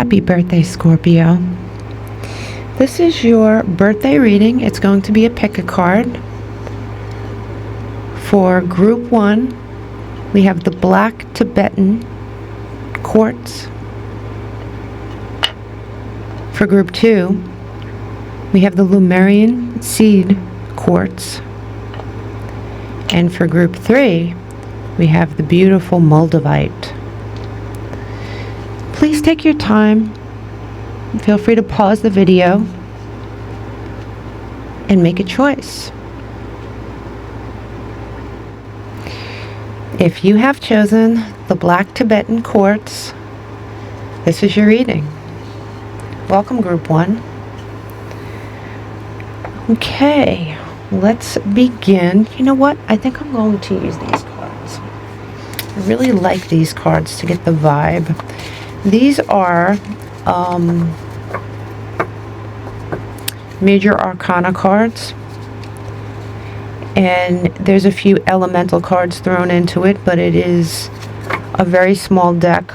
Happy birthday, Scorpio. This is your birthday reading. It's going to be a pick a card. For group 1, we have the black Tibetan quartz. For group 2, we have the Lemurian seed quartz. And for group 3, we have the beautiful Moldavite. Please take your time. Feel free to pause the video and make a choice. If you have chosen the black Tibetan quartz, this is your reading. Welcome, group 1. Okay, let's begin. You know what? I think I'm going to use these cards. I really like these cards to get the vibe. These are major arcana cards, and there's a few elemental cards thrown into it, but it is a very small deck.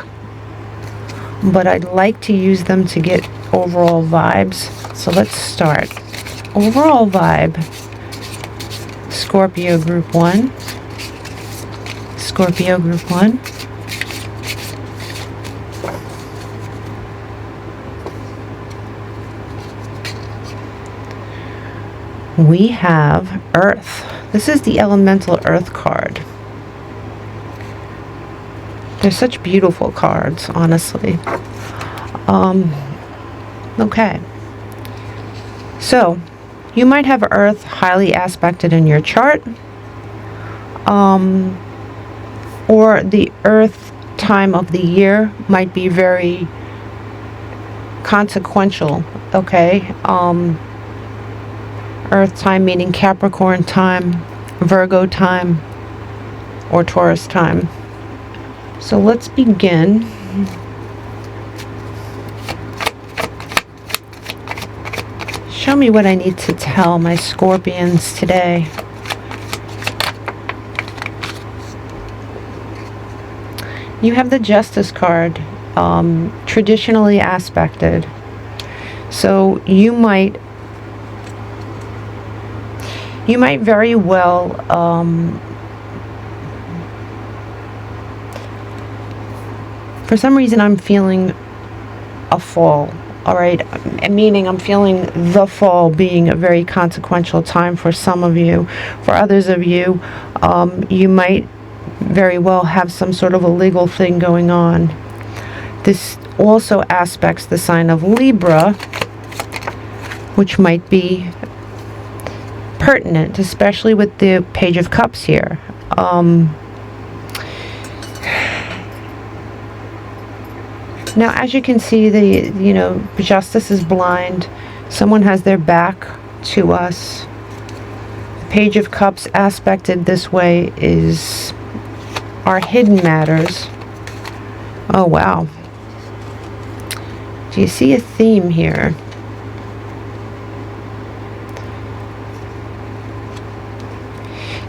But I'd like to use them to get overall vibes. So let's start. Overall vibe. Scorpio group 1. Scorpio group 1. We have Earth. This is the elemental Earth card. They're such beautiful cards, honestly. Okay. So, you might have Earth highly aspected in your chart. Or the Earth time of the year might be very consequential, okay? Earth time meaning Capricorn time, Virgo time, or Taurus time. So let's begin. Show me what I need to tell my Scorpions today. You have the Justice card, traditionally aspected. So you might very well for some reason I'm feeling a fall, all right? Meaning I'm feeling the fall being a very consequential time for some of you. For others of you, you might very well have some sort of a legal thing going on. This also aspects the sign of Libra, which might be pertinent, especially with the Page of Cups here. Now, as you can see, the Justice is blind. Someone has their back to us. The Page of Cups aspected this way is our hidden matters. Oh, wow. Do you see a theme here?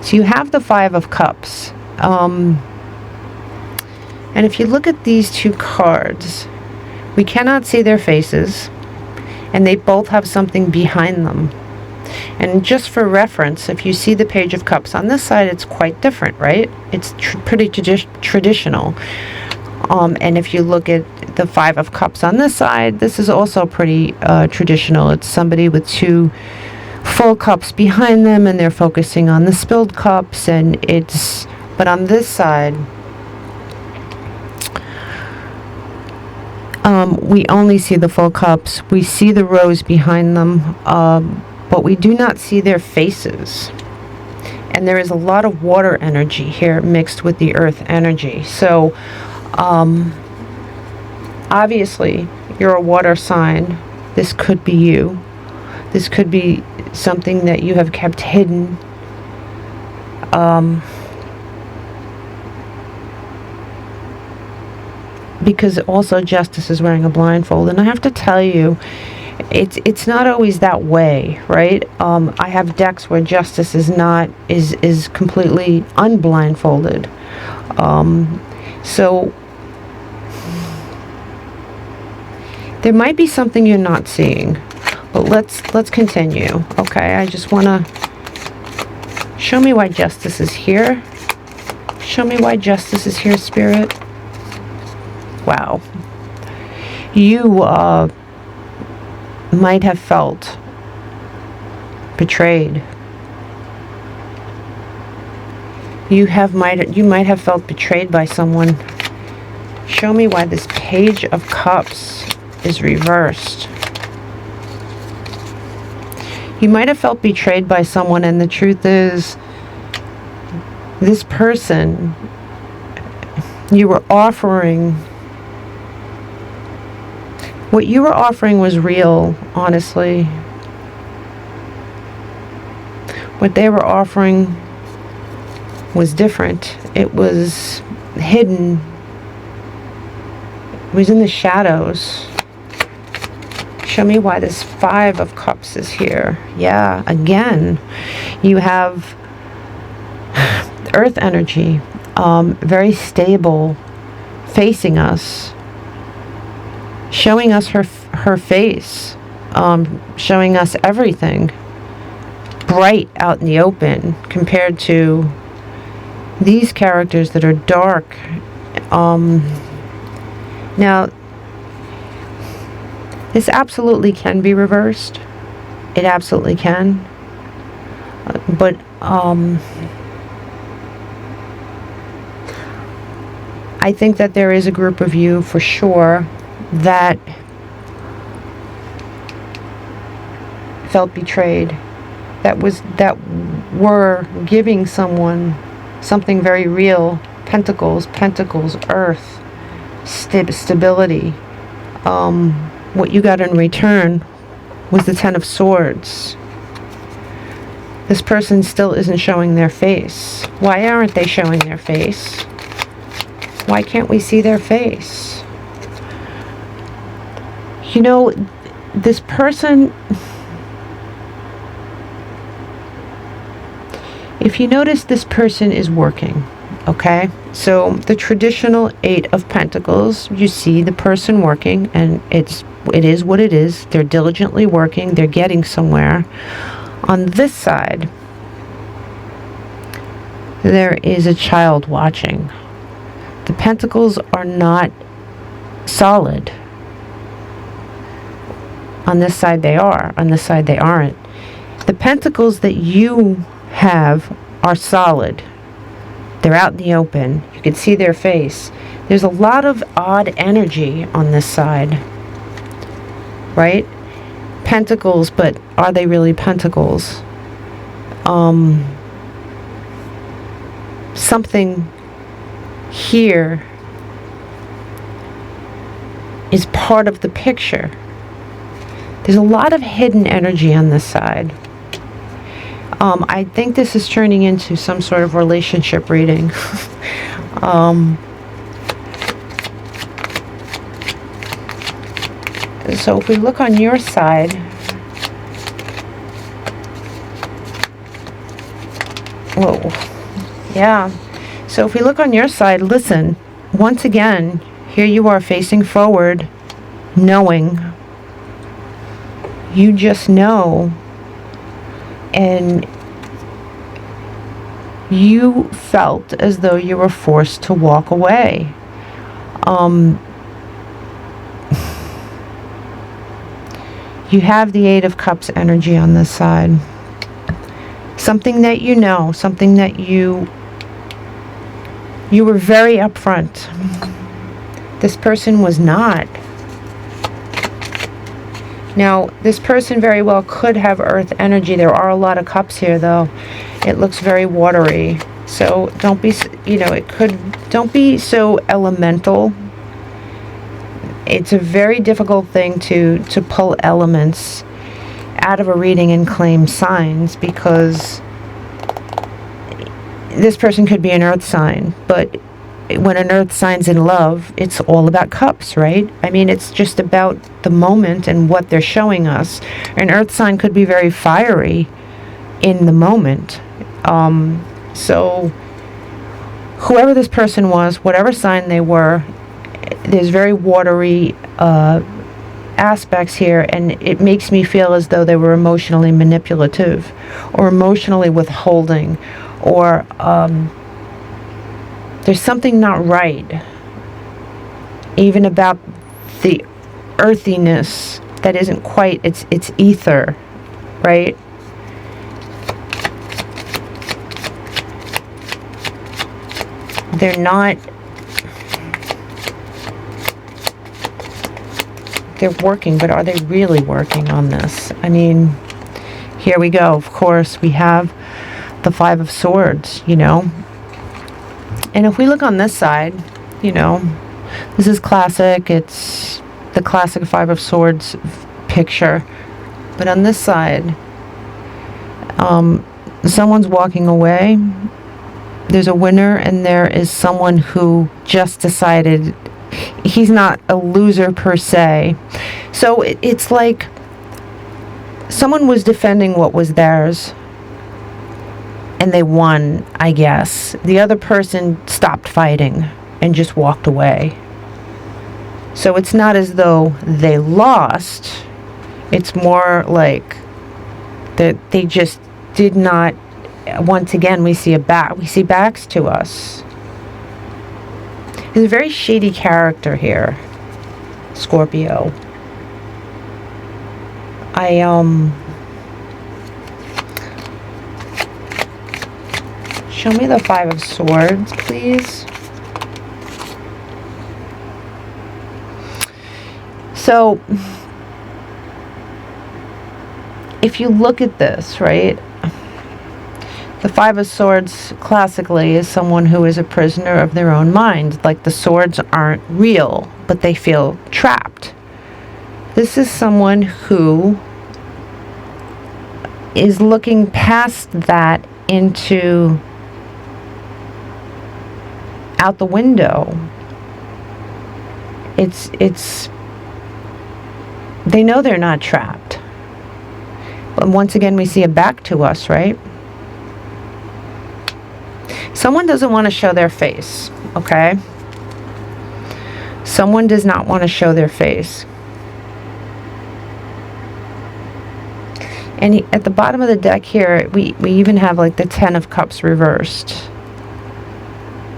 So you have the Five of Cups. And if you look at these two cards, we cannot see their faces, and they both have something behind them. And just for reference, if you see the Page of Cups on this side, it's quite different, right? It's pretty traditional. And if you look at the Five of Cups on this side, this is also pretty traditional. It's somebody with two full cups behind them, and they're focusing on the spilled cups, and but on this side, we only see the full cups. We see the rows behind them, but we do not see their faces. And there is a lot of water energy here mixed with the earth energy. So, obviously, you're a water sign. This could be you. This could be something that you have kept hidden. Because also Justice is wearing a blindfold, and I have to tell you, it's not always that way, right? I have decks where Justice is completely unblindfolded. So There might be something you're not seeing, but let's continue. Okay, I just want to show me why justice is here. Show me why justice is here, Spirit. Wow. You might have felt betrayed. You might have felt betrayed by someone. Show me why this Page of Cups is reversed. You might have felt betrayed by someone, and the truth is, this person you were offering, what you were offering was real, honestly. What they were offering was different. It was hidden. It was in the shadows. Show me why this Five of Cups is here. Yeah, again, you have Earth energy, very stable, facing us, showing us her face, showing us everything, bright out in the open, compared to these characters that are dark. Now, this absolutely can be reversed. It absolutely can. But I think that there is a group of you for sure that felt betrayed, that were giving someone something very real. Pentacles, Earth, stability. What you got in return was the Ten of Swords. This person still isn't showing their face. Why aren't they showing their face? Why can't we see their face? You know, this person, if you notice, this person is working, okay? So the traditional Eight of Pentacles, you see the person working, and it is what it is. They're diligently working. They're getting somewhere. On this side, there is a child watching. The Pentacles are not solid. On this side they are. On this side they aren't. The Pentacles that you have are solid. They're out in the open. You can see their face. There's a lot of odd energy on this side. Right? Pentacles, but are they really pentacles? Something here is part of the picture. There's a lot of hidden energy on this side. I think this is turning into some sort of relationship reading. So if we look on your side, whoa, yeah. So if we look on your side, listen, once again, here you are facing forward, knowing. You just know, and you felt as though you were forced to walk away. You have the Eight of Cups energy on this side. Something that you know, something that you were very upfront. This person was not. Now, this person very well could have Earth energy. There are a lot of cups here, though. It looks very watery. So don't be, don't be so elemental. It's a very difficult thing to pull elements out of a reading and claim signs, because this person could be an Earth sign, but when an Earth sign's in love, it's all about cups, right? I mean, it's just about the moment and what they're showing us. An Earth sign could be very fiery in the moment. So whoever this person was, whatever sign they were, there's very watery aspects here, and it makes me feel as though they were emotionally manipulative or emotionally withholding, or there's something not right even about the earthiness that isn't quite, it's ether, right? They're not, they're working, but are they really working on this? I mean, here we go. Of course, we have the Five of Swords, you know. And if we look on this side, you know, this is classic. It's the classic Five of Swords picture. But on this side, someone's walking away. There's a winner, and there is someone who just decided he's not a loser per se. So it's like someone was defending what was theirs, and they won, I guess. The other person stopped fighting and just walked away. So it's not as though they lost. It's more like that they just did not. Once again, we see backs to us. There's a very shady character here, Scorpio. Show me the Five of Swords, please. So, if you look at this, right? The Five of Swords, classically, is someone who is a prisoner of their own mind. Like, the swords aren't real, but they feel trapped. This is someone who is looking past that into out the window. It's they know they're not trapped. But once again, we see a back to us, right? Someone doesn't want to show their face, okay? Someone does not want to show their face. And at the bottom of the deck here, we even have like the Ten of Cups reversed.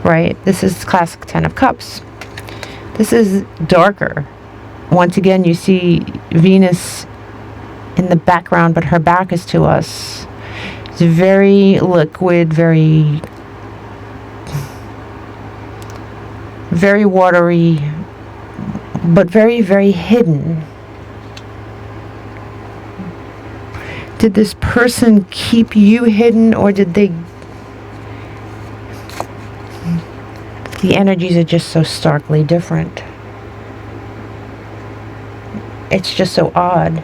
Right? This is classic Ten of Cups. This is darker. Once again, you see Venus in the background, but her back is to us. It's very liquid, very watery, but very, very hidden. Did this person keep you hidden, or did they... The energies are just so starkly different. It's just so odd.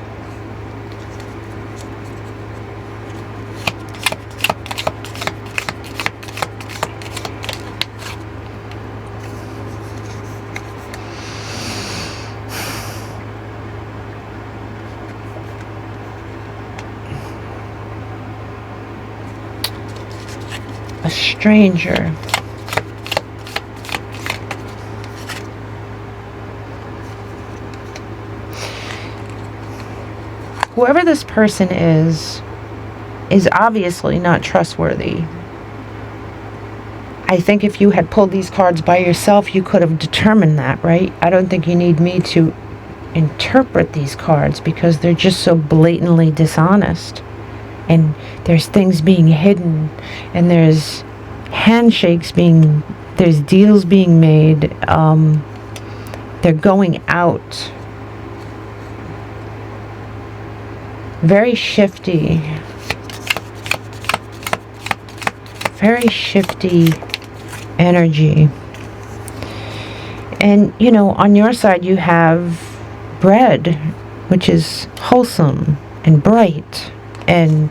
A stranger. Whoever this person is obviously not trustworthy. I think if you had pulled these cards by yourself, you could have determined that, right? I don't think you need me to interpret these cards, because they're just so blatantly dishonest. And there's things being hidden, and there's handshakes being, there's deals being made. They're going out. Very shifty. Very shifty energy. And, you know, on your side you have bread, which is wholesome and bright and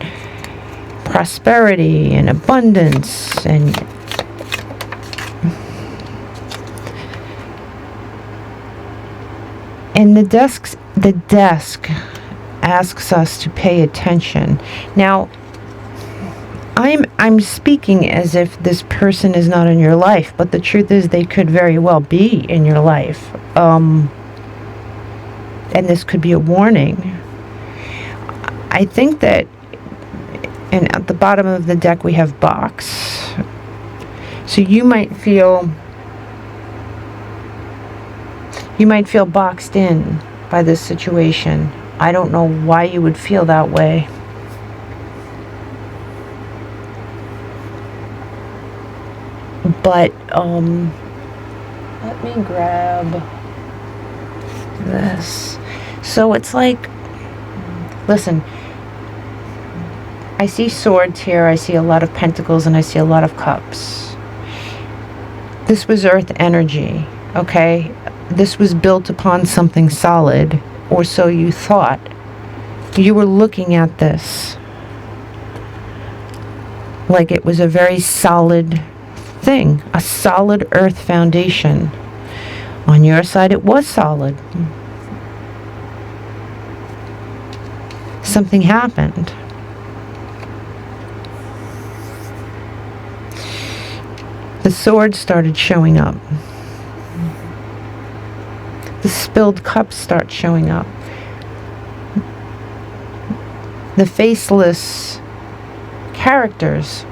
prosperity and abundance, and the desk asks us to pay attention. Now, I'm speaking as if this person is not in your life, but the truth is they could very well be in your life. and this could be a warning. I think that, and at the bottom of the deck we have box. So you might feel boxed in by this situation. I don't know why you would feel that way. But let me grab this. So it's like, listen, I see swords here, I see a lot of pentacles, and I see a lot of cups. This was earth energy, okay? This was built upon something solid, or so you thought. You were looking at this like it was a very solid thing, a solid earth foundation. On your side, it was solid. Something happened. The sword started showing up. The spilled cups start showing up. The faceless characters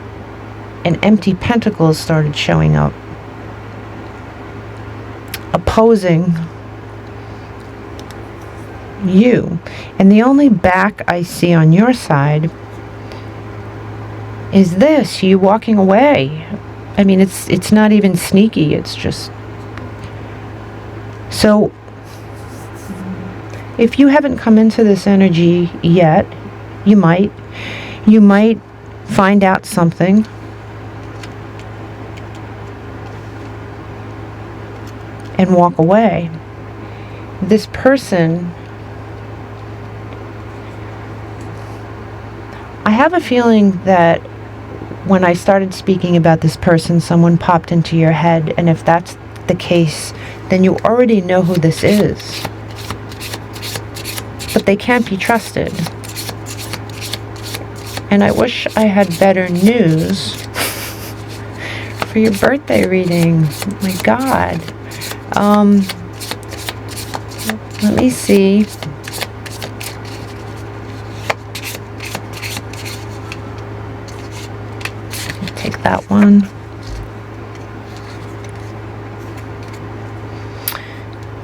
and empty pentacles started showing up, opposing you. And the only back I see on your side is this, you walking away. I mean, it's not even sneaky, it's just... So, if you haven't come into this energy yet, you might find out something. And walk away. This person, I have a feeling that when I started speaking about this person, someone popped into your head, and if that's the case, then you already know who this is. But they can't be trusted. And I wish I had better news for your birthday reading. Oh my God. Let me see. Take that one.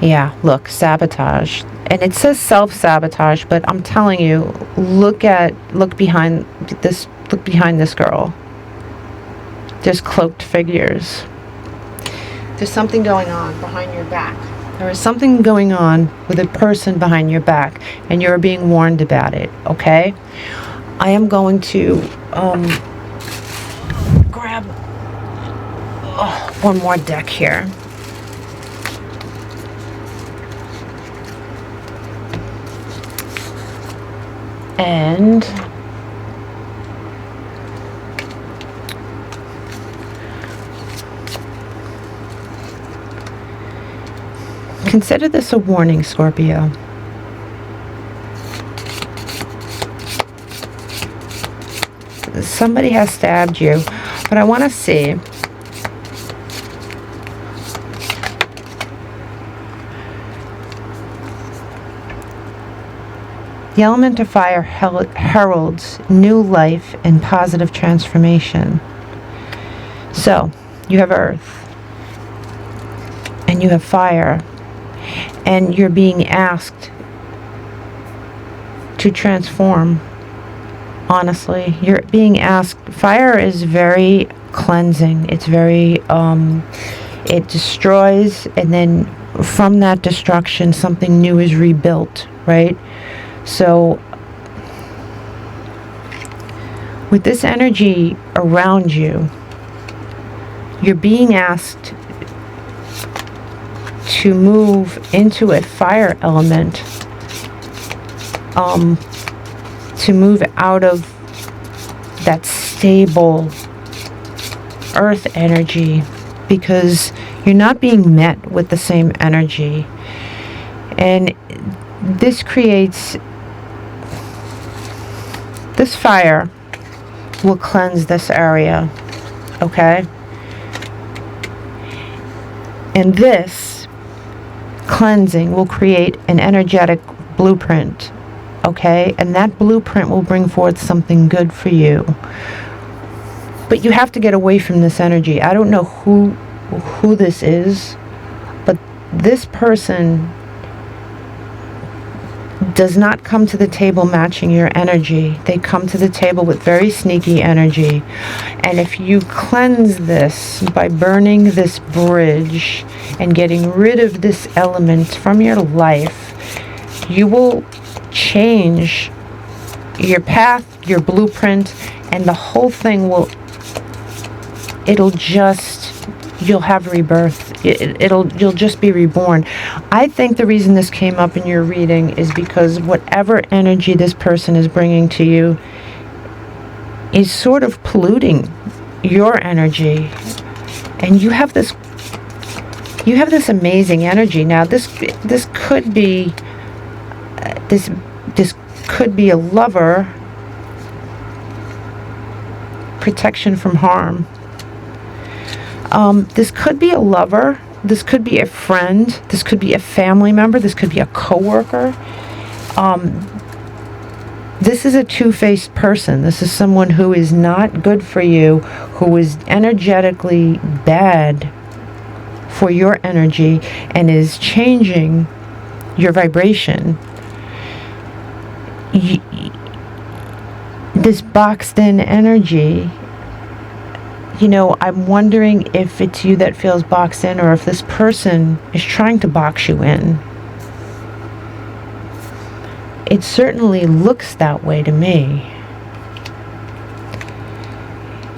Yeah, look, sabotage. And it says self-sabotage, but I'm telling you, look behind this girl. There's cloaked figures. There's something going on behind your back. There is something going on with a person behind your back, and you're being warned about it, okay? I am going to grab one more deck here. And consider this a warning, Scorpio. Somebody has stabbed you, but I want to see. The element of fire heralds new life and positive transformation. So, you have earth, and you have fire, and you're being asked to transform. Honestly, you're being asked. Fire is very cleansing. It's very, it destroys, and then from that destruction, something new is rebuilt, right? So, with this energy around you, you're being asked to move into a fire element, to move out of that stable earth energy, because you're not being met with the same energy. And this creates... This fire will cleanse this area, okay? And this cleansing will create an energetic blueprint, okay? And that blueprint will bring forth something good for you. But you have to get away from this energy. I don't know who this is, but this person does not come to the table matching your energy. They come to the table with very sneaky energy. And if you cleanse this by burning this bridge and getting rid of this element from your life, you will change your path, your blueprint, and the whole thing will, you'll have rebirth. You'll just be reborn. I think the reason this came up in your reading is because whatever energy this person is bringing to you is sort of polluting your energy, and you have this amazing energy. Now this could be this could be a lover, protection from harm. This could be a lover, this could be a friend, this could be a family member, this could be a coworker. This is a two-faced person. This is someone who is not good for you, who is energetically bad for your energy and is changing your vibration. This boxed-in energy, you know, I'm wondering if it's you that feels boxed in, or if this person is trying to box you in. It certainly looks that way to me.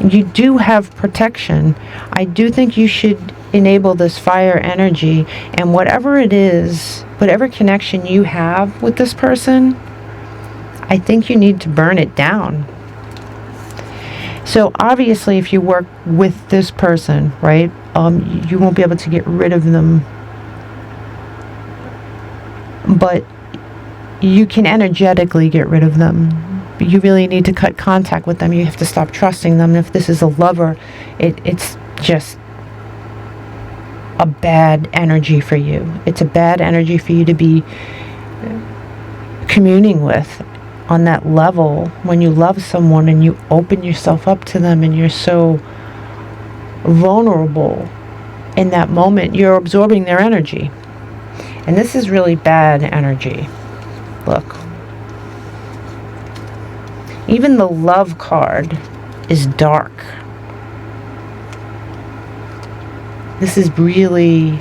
You do have protection. I do think you should enable this fire energy, and whatever it is, whatever connection you have with this person, I think you need to burn it down. So obviously if you work with this person, right, you won't be able to get rid of them, but you can energetically get rid of them. You really need to cut contact with them. You have to stop trusting them. If this is a lover, it's just a bad energy for you. It's a bad energy for you to be communing with on that level. When you love someone and you open yourself up to them and you're so vulnerable in that moment, you're absorbing their energy. And this is really bad energy. Look. Even the love card is dark. This is really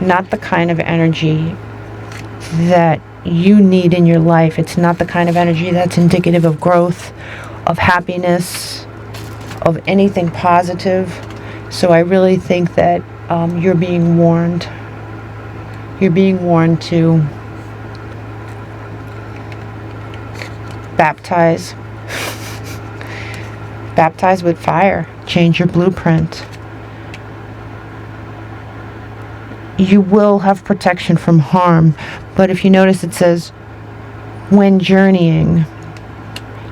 not the kind of energy that you need in your life. It's not the kind of energy that's indicative of growth, of happiness, of anything positive. So I really think that you're being warned. You're being warned to baptize. Baptize with fire. Change your blueprint. You will have protection from harm, but if you notice, it says when journeying,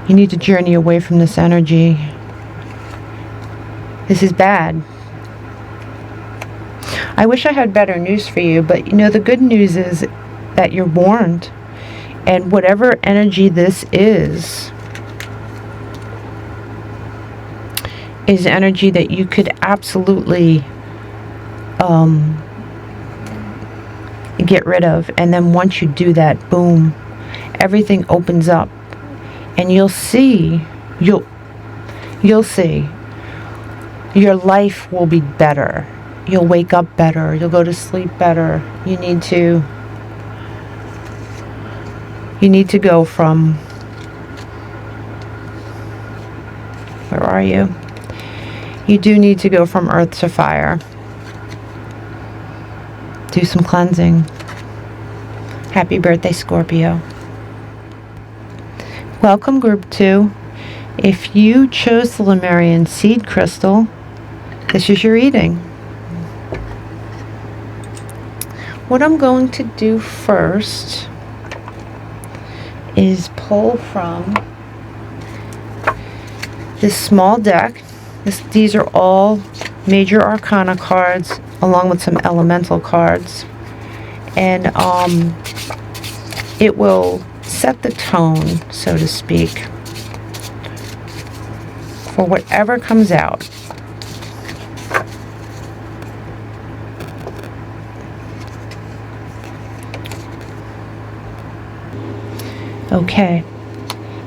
you need to journey away from this energy. This is bad. I wish I had better news for you, but you know, the good news is that you're warned, and whatever energy this is energy that you could absolutely get rid of. And then once you do that, boom, everything opens up, and you'll see your life will be better. You'll wake up better. You'll go to sleep better. You need to go from, where are you? You do need to go from earth to fire. Do some cleansing. Happy birthday, Scorpio. Welcome, group 2. If you chose the Lemurian seed crystal, this is your reading. What I'm going to do first is pull from this small deck. These are all major arcana cards along with some elemental cards. And it will set the tone, so to speak, for whatever comes out. Okay,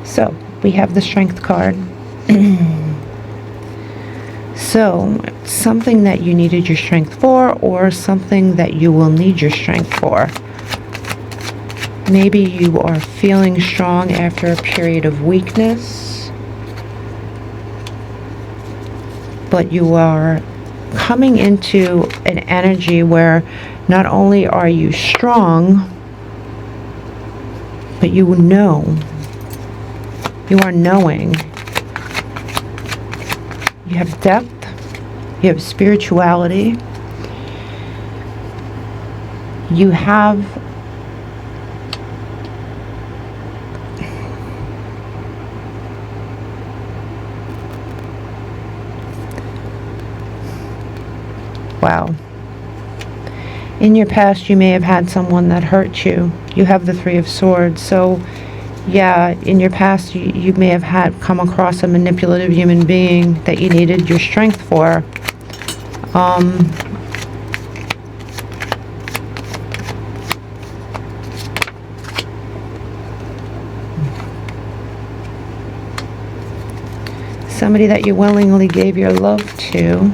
so we have the Strength card. So, something that you needed your strength for, or something that you will need your strength for. Maybe you are feeling strong after a period of weakness, but you are coming into an energy where not only are you strong, but you know. You are knowing. You have depth. You have spirituality. You have wow. In your past, you may have had someone that hurt you. You have the Three of Swords. So, yeah, in your past, you may have come across a manipulative human being that you needed your strength for. Somebody that you willingly gave your love to.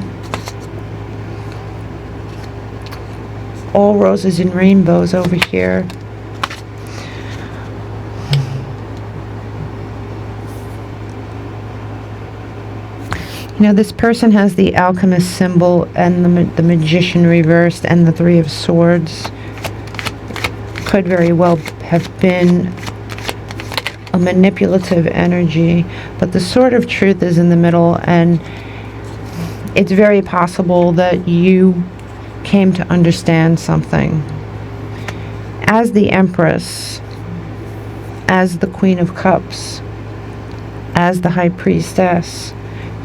All roses and rainbows over here. You know, this person has the alchemist symbol and the magician reversed and the Three of Swords. Could very well have been a manipulative energy, but the Sword of Truth is in the middle, and it's very possible that you came to understand something. As the Empress, as the Queen of Cups, as the High Priestess,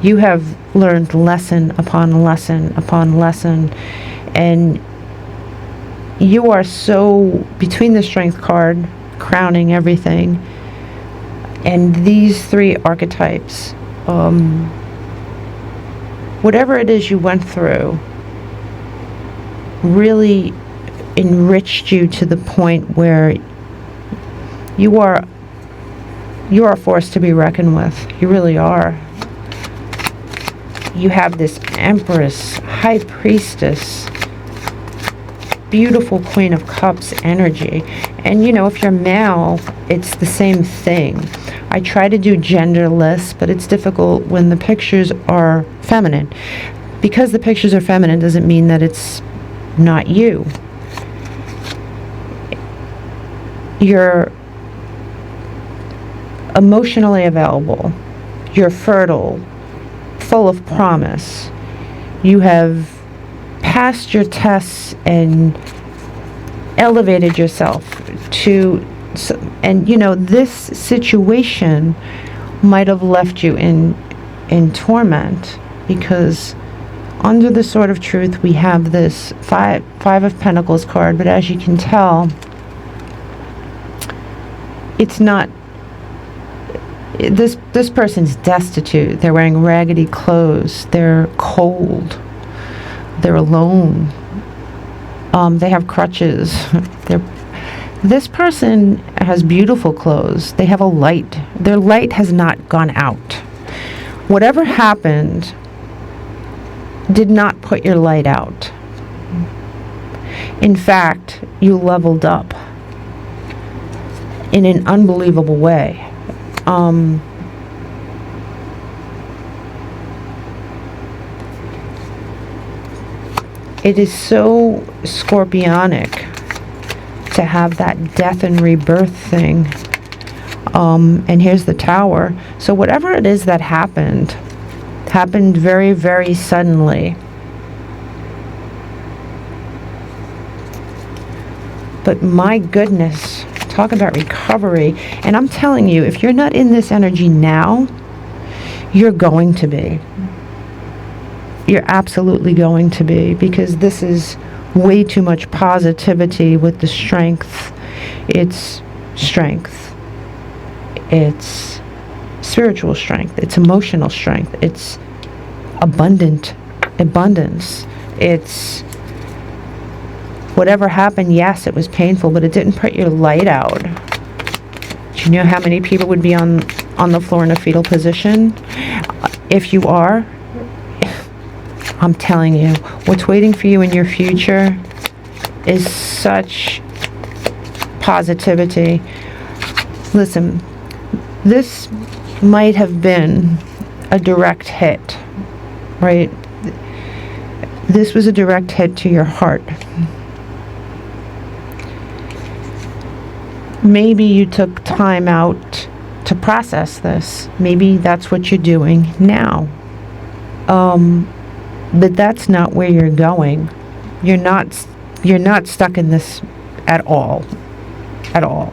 you have learned lesson upon lesson upon lesson, and you are so, between the Strength card crowning everything and these three archetypes, whatever it is you went through really enriched you to the point where you are a force to be reckoned with. You really are. You have this Empress, High Priestess, beautiful Queen of Cups energy. And you know, if you're male, it's the same thing. I try to do genderless, but it's difficult when the pictures are feminine. Because the pictures are feminine doesn't mean that it's not you. You're emotionally available. You're fertile, full of promise. You have passed your tests and elevated yourself to, and you know, this situation might have left you in torment, because under the Sword of Truth we have this five of Pentacles card, but as you can tell, it's not, this person's destitute. They're wearing raggedy clothes. They're cold. They're alone. They have crutches. This person has beautiful clothes. They have a light. Their light has not gone out. Whatever happened did not put your light out. In fact, you leveled up in an unbelievable way. It is so scorpionic to have that death and rebirth thing. And here's the Tower. So whatever it is that happened very, very suddenly. But my goodness, talk about recovery. And I'm telling you, if you're not in this energy now, you're going to be. You're absolutely going to be, because this is way too much positivity with the strength. It's strength. It's spiritual strength. It's emotional strength. It's abundance. It's whatever happened, yes, it was painful, but it didn't put your light out. Do you know how many people would be on the floor in a fetal position? If you are, I'm telling you, what's waiting for you in your future is such positivity. Listen, this might have been a direct hit, right? This was a direct hit to your heart. Maybe you took time out to process this. Maybe that's what you're doing now. But that's not where you're going. You're not stuck in this at all. At all.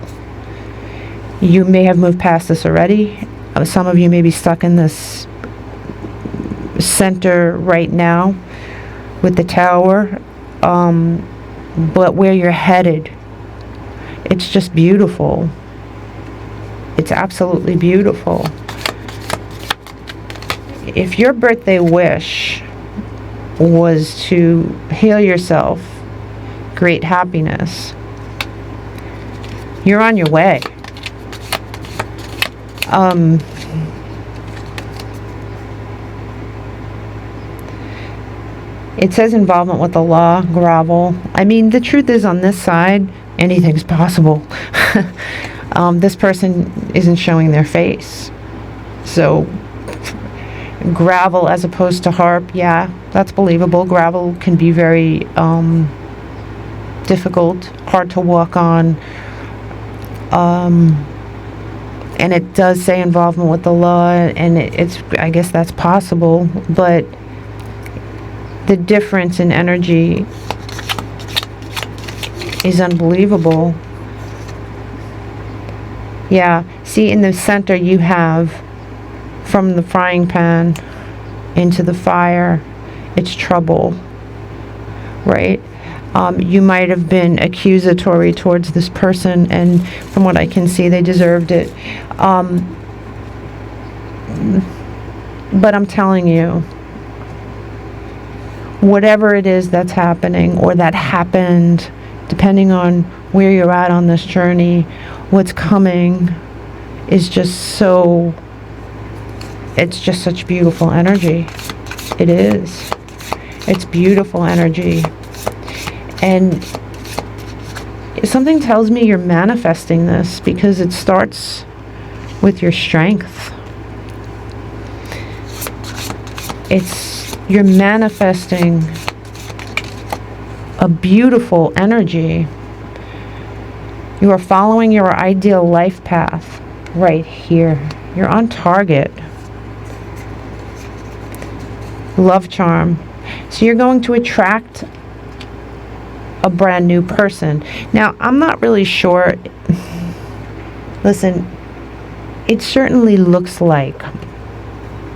You may have moved past this already. Some of you may be stuck in this center right now with the Tower. But where you're headed, it's just beautiful. It's absolutely beautiful. If your birthday wish was to heal yourself, create happiness, you're on your way. It says involvement with the law, gravel. I mean, the truth is, on this side, anything's possible. This person isn't showing their face. So, gravel as opposed to harp, yeah, that's believable. Gravel can be very difficult, hard to walk on. And it does say involvement with the law, and it's, I guess that's possible, but the difference in energy is unbelievable. Yeah, see, in the center you have, from the frying pan into the fire, it's trouble, right? You might have been accusatory towards this person, and from what I can see, they deserved it. But I'm telling you, whatever it is that's happening, or that happened, depending on where you're at on this journey, what's coming is just so, it's just such beautiful energy. It is. It's beautiful energy. And something tells me you're manifesting this, because it starts with your strength. You're manifesting a beautiful energy. You are following your ideal life path right here. You're on target. Love charm. So you're going to attract a brand new person. Now, I'm not really sure. Listen, it certainly looks like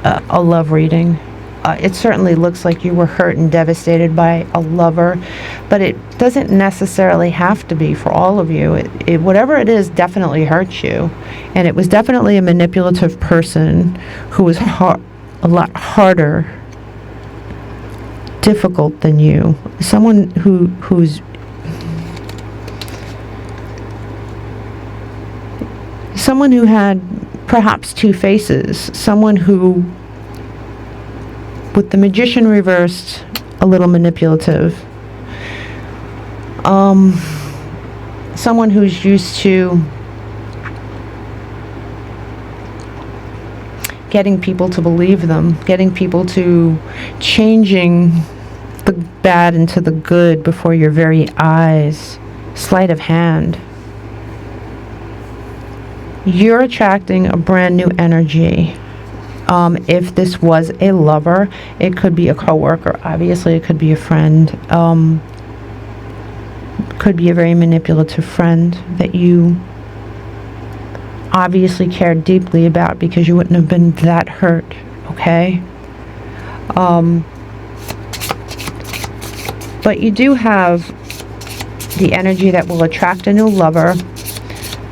a love reading. It certainly looks like you were hurt and devastated by a lover, but it doesn't necessarily have to be for all of you. Whatever it is definitely hurts you, and it was definitely a manipulative person who was a lot harder, difficult than you. Someone who's someone who had perhaps two faces. Someone who, with the Magician reversed, a little manipulative. Someone who's used to getting people to believe them, getting people to changing the bad into the good before your very eyes. Sleight of hand. You're attracting a brand new energy. If this was a lover, it could be a coworker. Obviously, it could be a friend. Could be a very manipulative friend that you obviously cared deeply about, because you wouldn't have been that hurt, okay? But you do have the energy that will attract a new lover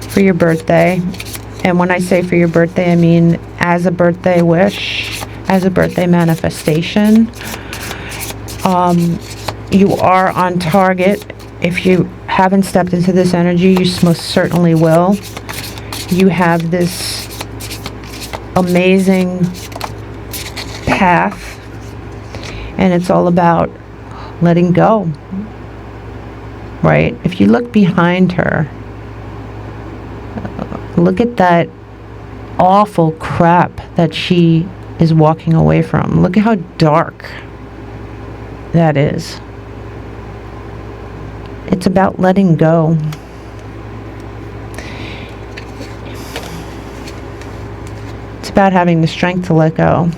for your birthday. And when I say for your birthday, I mean as a birthday wish, as a birthday manifestation. You are on target. If you haven't stepped into this energy, you most certainly will. You have this amazing path, and it's all about letting go, right? If you look behind her, look at that awful crap that she is walking away from. Look at how dark that is. It's about letting go. It's about having the strength to let go.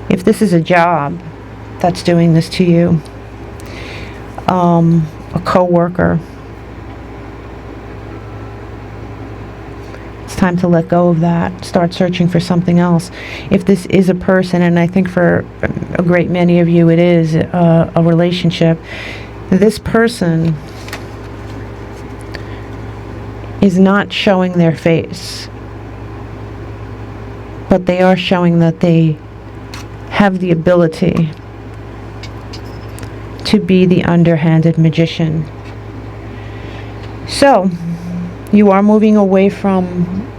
If this is a job that's doing this to you, a co-worker, it's time to let go of that. Start searching for something else. If this is a person, and I think for a great many of you it is a relationship, this person is not showing their face, but they are showing that they have the ability to be the underhanded magician. So, you are moving away from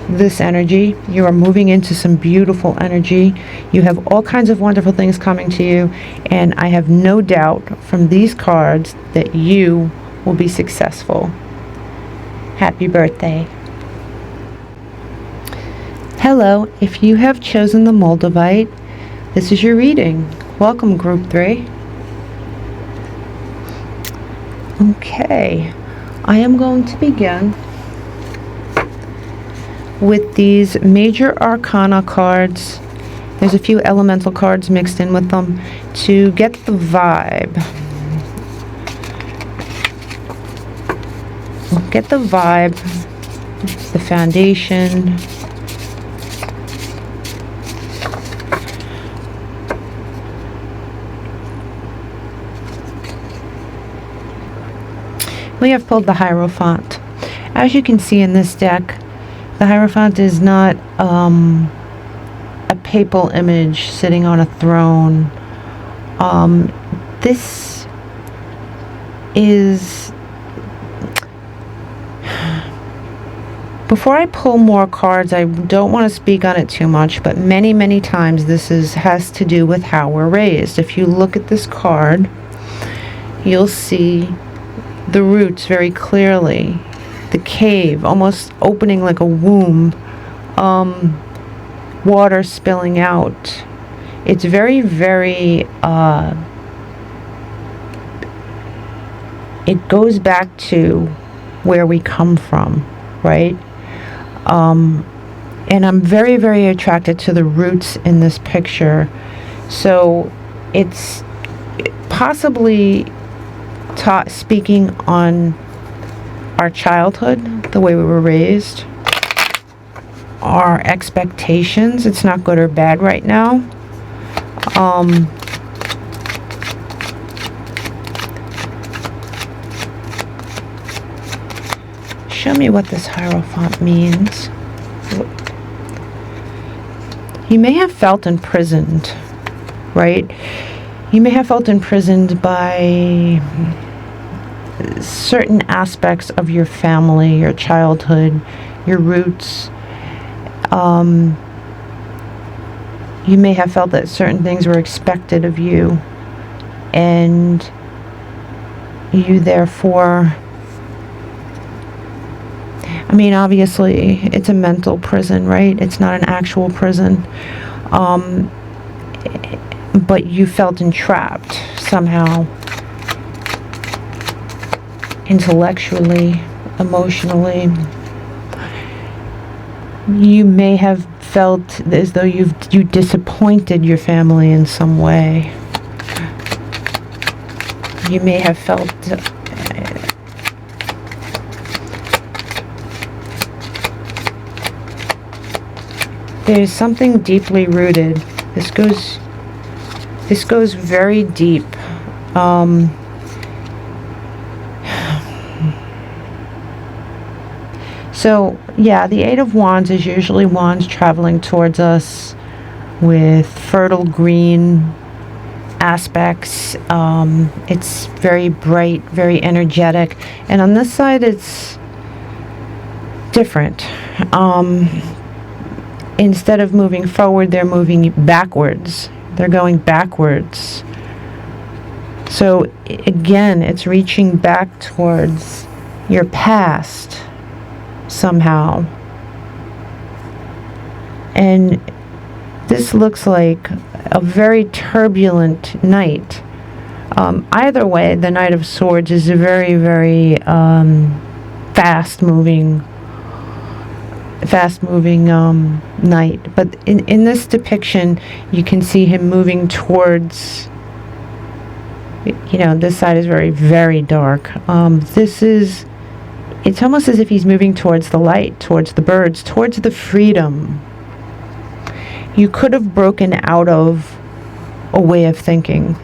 this energy. You are moving into some beautiful energy. You have all kinds of wonderful things coming to you, and I have no doubt from these cards that you will be successful. Happy birthday. Hello, if you have chosen the Moldavite, this is your reading. Welcome, Group 3. Okay, I am going to begin with these major arcana cards. There's a few elemental cards mixed in with them to get the vibe. Get the vibe, the foundation. We have pulled the Hierophant. As you can see in this deck, the Hierophant is not a papal image sitting on a throne. This is... Before I pull more cards, I don't want to speak on it too much, but many times this has to do with how we're raised. If you look at this card, you'll see the roots very clearly. The cave, almost opening like a womb. Water spilling out. It's very it goes back to where we come from, right? And I'm very attracted to the roots in this picture. So it's possibly speaking on our childhood, the way we were raised, our expectations. It's not good or bad right now. Show me what this Hierophant means. You may have felt imprisoned, right? You may have felt imprisoned by certain aspects of your family, your childhood, your roots. You may have felt that certain things were expected of you, and you therefore, I mean, obviously it's a mental prison, right? It's not an actual prison. But you felt entrapped somehow, intellectually, emotionally. You may have felt as though you disappointed your family in some way. You may have felt there's something deeply rooted. This goes very deep. So, yeah, the Eight of Wands is usually wands traveling towards us with fertile green aspects. It's very bright, very energetic. And on this side, it's different. Instead of moving forward, they're moving backwards. They're going backwards. So, again, it's reaching back towards your past somehow. And this looks like a very turbulent night. Either way, the Knight of Swords is a very, very fast-moving night. But in this depiction, you can see him moving towards, you know, this side is very, very dark. It's almost as if he's moving towards the light, towards the birds, towards the freedom. You could have broken out of a way of thinking.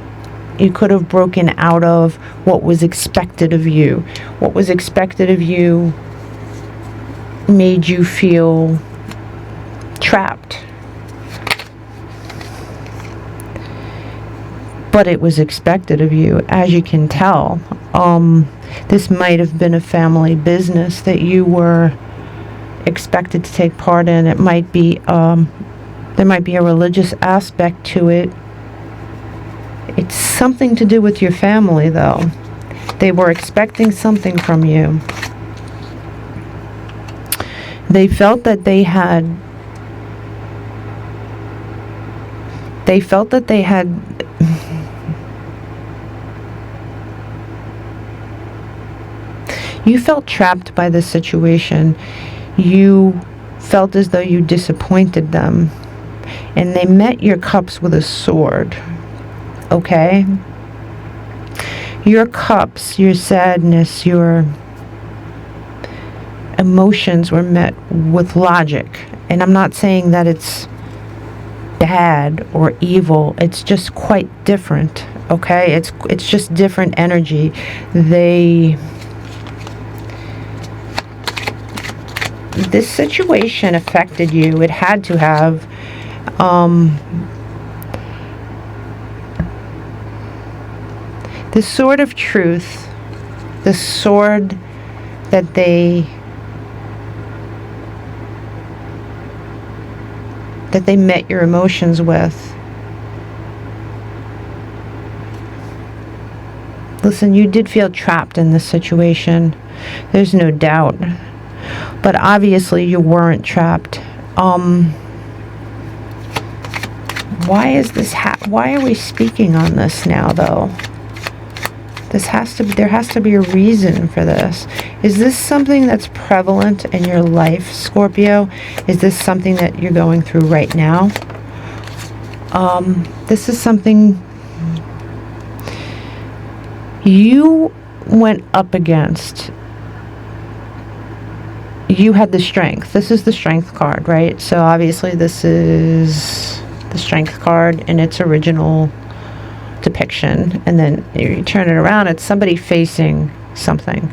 You could have broken out of what was expected of you. What was expected of you made you feel trapped. But it was expected of you, as you can tell. This might have been a family business that you were expected to take part in. It might be, there might be a religious aspect to it. It's something to do with your family, though. They were expecting something from you. They felt that they had you felt trapped by this situation. You felt as though you disappointed them. And they met your cups with a sword. Okay? Your cups, your sadness, your emotions were met with logic. And I'm not saying that it's bad or evil. It's just quite different. Okay? It's just different energy. This situation affected you. It had to have. The sword of truth, the sword that they met your emotions with. Listen, you did feel trapped in this situation. There's no doubt. But obviously you weren't trapped. Why is this why are we speaking on this now, though? There has to be a reason for this. Is this something that's prevalent in your life, Scorpio? Is this something that you're going through right now? This is something you went up against. You had the strength. This is the strength card, right? So obviously this is the strength card in its original depiction, and then you turn it around, it's somebody facing something.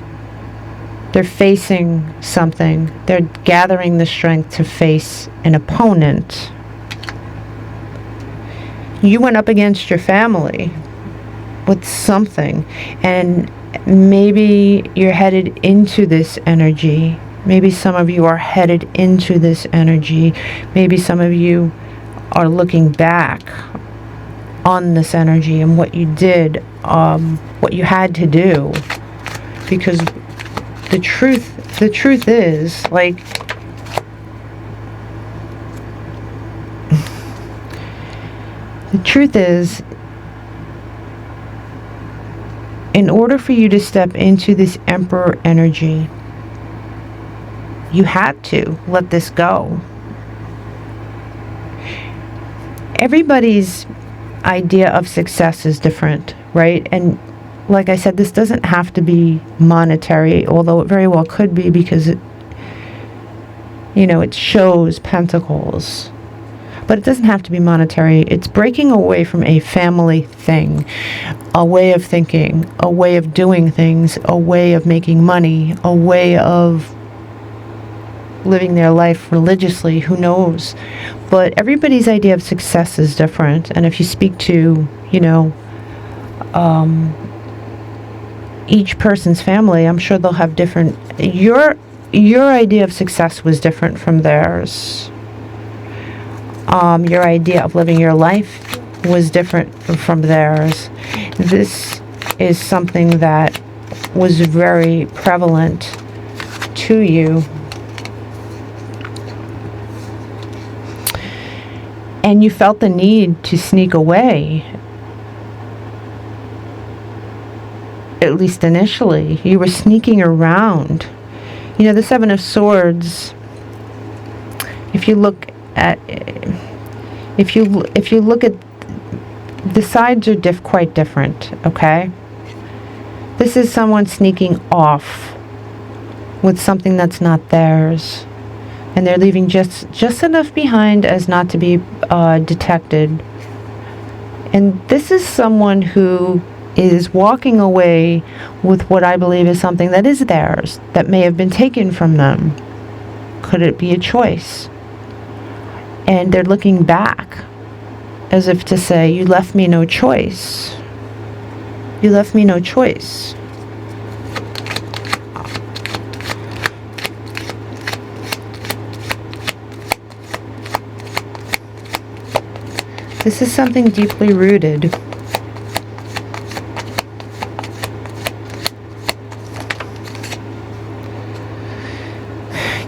They're facing something. They're gathering the strength to face an opponent. You went up against your family with something, and maybe you're headed into this energy. Maybe some of you are headed into this energy. Maybe some of you are looking back on this energy and what you did, what you had to do. Because the truth is, like, the truth is, in order for you to step into this Emperor energy, you had to let this go. Everybody's idea of success is different, right? And like I said, this doesn't have to be monetary, although it very well could be, because it shows pentacles. But it doesn't have to be monetary. It's breaking away from a family thing, a way of thinking, a way of doing things, a way of making money, a way of living their life religiously, who knows. But everybody's idea of success is different. And if you speak to, you know, each person's family, I'm sure they'll have different, your idea of success was different from theirs. Your idea of living your life was different from theirs. This is something that was very prevalent to you. And you felt the need to sneak away. At least initially. You were sneaking around. You know, the Seven of Swords, if you look at the sides are quite different, okay? This is someone sneaking off with something that's not theirs, and they're leaving just enough behind as not to be detected. And this is someone who is walking away with what I believe is something that is theirs, that may have been taken from them. Could it be a choice? And they're looking back as if to say, you left me no choice. You left me no choice. This is something deeply rooted.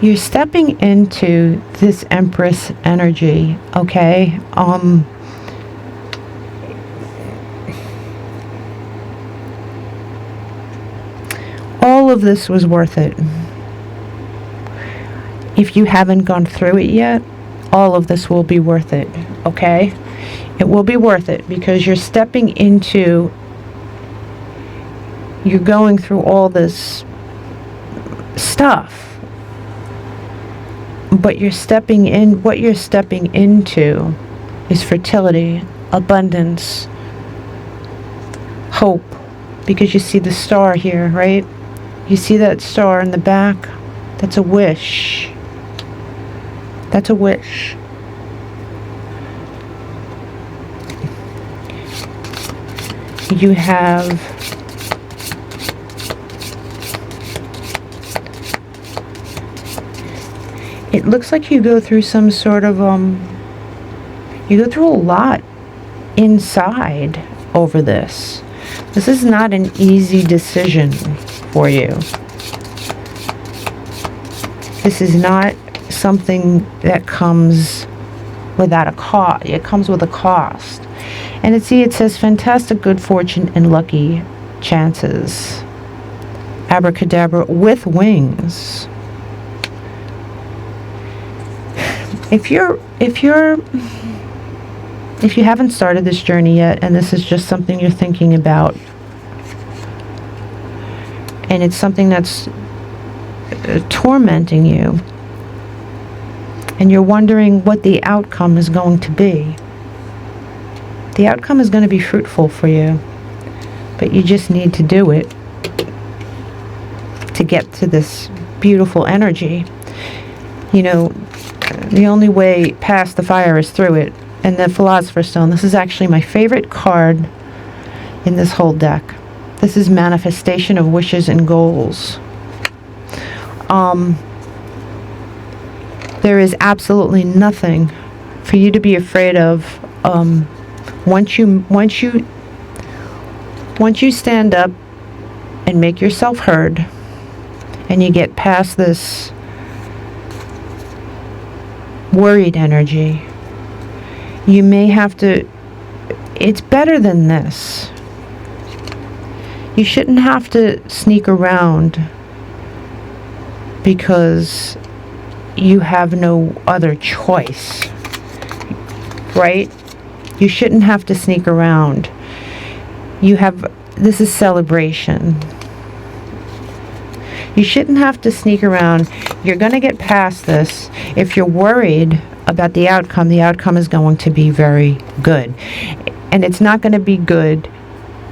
You're stepping into this Empress energy, okay? All of this was worth it. If you haven't gone through it yet, all of this will be worth it, okay? It will be worth it because you're stepping into, you're going through all this stuff. But you're stepping in, what you're stepping into is fertility, abundance, hope, because you see the star here, right? You see that star in the back? That's a wish. That's a wish. You have it looks like you go through some sort of, you go through a lot inside over this. This is not an easy decision for you. This is not something that comes without a cost. It comes with a cost. And it says fantastic good fortune and lucky chances. Abracadabra with wings. If you haven't started this journey yet, and this is just something you're thinking about, and it's something that's tormenting you, and you're wondering what the outcome is going to be, the outcome is going to be fruitful for you, but you just need to do it to get to this beautiful energy. You know, the only way past the fire is through it. And the Philosopher's Stone, this is actually my favorite card in this whole deck. This is manifestation of wishes and goals. There is absolutely nothing for you to be afraid of. Once you stand up and make yourself heard, and you get past this worried energy, you may have to, it's better than this. You shouldn't have to sneak around because you have no other choice, right? You shouldn't have to sneak around. This is celebration. You shouldn't have to sneak around. You're going to get past this. If you're worried about the outcome is going to be very good. And it's not going to be good.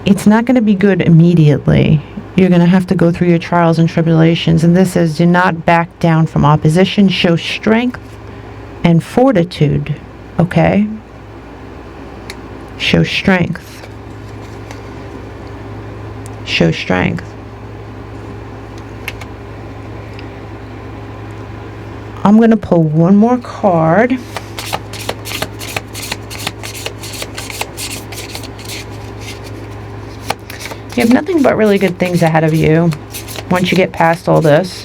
It's not going to be good immediately. You're going to have to go through your trials and tribulations. And this says, do not back down from opposition. Show strength and fortitude. Okay? Show strength. Show strength. I'm going to pull one more card. You have nothing but really good things ahead of you once you get past all this.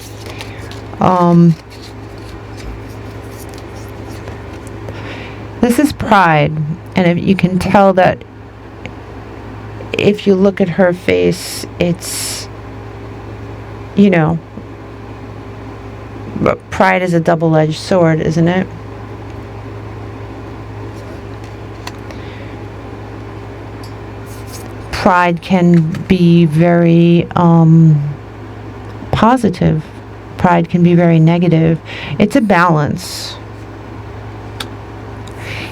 This is pride, and if you can tell that if you look at her face, it's, you know, but pride is a double-edged sword, isn't it? Pride can be very positive. Pride can be very negative. It's a balance.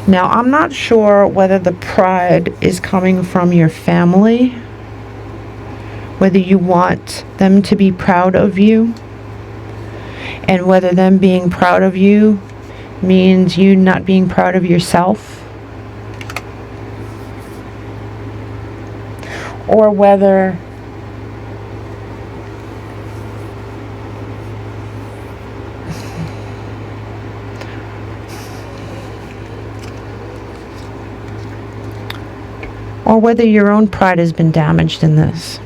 Now, I'm not sure whether the pride is coming from your family, whether you want them to be proud of you, and whether them being proud of you means you not being proud of yourself, or whether your own pride has been damaged in this.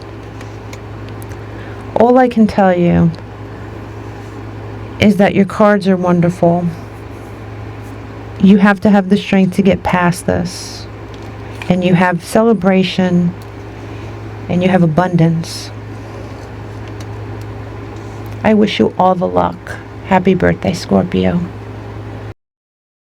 All I can tell you is that your cards are wonderful. You have to have the strength to get past this. And you have celebration, and you have abundance. I wish you all the luck. Happy birthday, Scorpio.